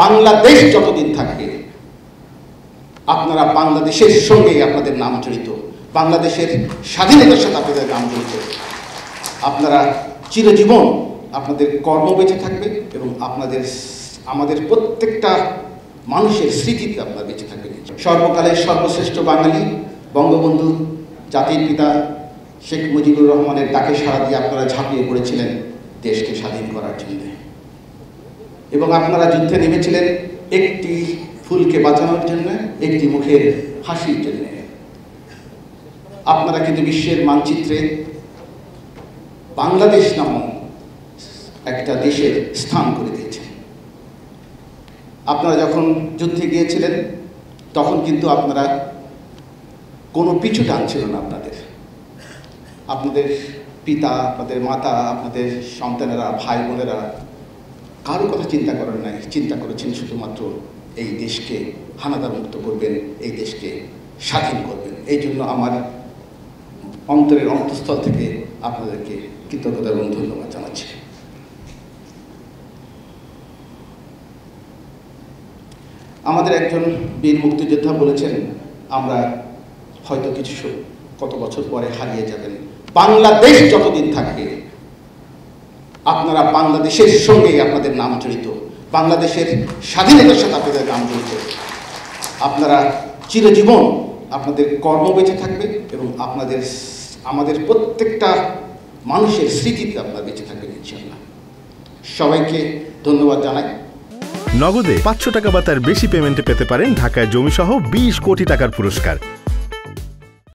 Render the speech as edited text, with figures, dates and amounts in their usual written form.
বাংলাদেশ যতদিন থাকবে আপনারা বাংলাদেশের সঙ্গে আপনাদের নাম জড়িত, বাংলাদেশের স্বাধীনতার সাথে আপনাদের নাম জড়িত। আপনারা চিরজীবন আপনাদের কর্ম বেঁচে থাকবে এবং আমাদের প্রত্যেকটা মানুষের স্মৃতিতে আপনারা বেঁচে থাকবেন। সর্বকালের সর্বশ্রেষ্ঠ বাঙালি বঙ্গবন্ধু জাতির পিতা শেখ মুজিবুর রহমানের ডাকে সাড়া দিয়ে আপনারা ঝাঁপিয়ে পড়েছিলেন দেশকে স্বাধীন করার জন্য, এবং আপনারা যুদ্ধে নেমেছিলেন একটি ফুলকে বাঁচানোর জন্য, একটি মুখের হাসির জন্য। আপনারা কিন্তু বিশ্বের মানচিত্রে বাংলাদেশ নামক একটা দেশের স্থান করে দিয়েছেন। আপনারা যখন যুদ্ধে গিয়েছিলেন তখন কিন্তু আপনারা কোনো পিছু টান ছিল না আপনাদের পিতা, আপনাদের মাতা, আপনাদের সন্তানেরা, ভাই বোনেরা কারো কথা চিন্তা করেন নাই। চিন্তা করেছেন শুধুমাত্র এই দেশকে হানাদার মুক্ত করবেন, এই দেশকে স্বাধীন করবেন। এই জন্য আমার অন্তরের অন্তঃস্থল থেকে আপনাদেরকে কৃতজ্ঞতা এবং ধন্যবাদ জানাচ্ছি। আমাদের একজন বীর মুক্তিযোদ্ধা বলেছেন, আমরা হয়তো কত বছর পরে হারিয়ে যাবেন, বাংলাদেশ যতদিন থাকবে আপনারা বাংলাদেশের সঙ্গে আপনাদের নাম জড়িত, বাংলাদেশের স্বাধীনতার সাথে আপনাদের নাম জড়িত। আপনারা চিরজীবন আপনাদের কর্ম বেঁচে থাকবে এবং আমাদের প্রত্যেকটা মানুষের স্মৃতিতে আপনারা বেঁচে থাকবেন ইনশাআল্লাহ। সবাইকে ধন্যবাদ জানাই। নগদে 500 টাকা বা তার বেশি পেমেন্টে পেতে পারেন ঢাকায় জমিসহ 20 কোটি টাকার পুরস্কার।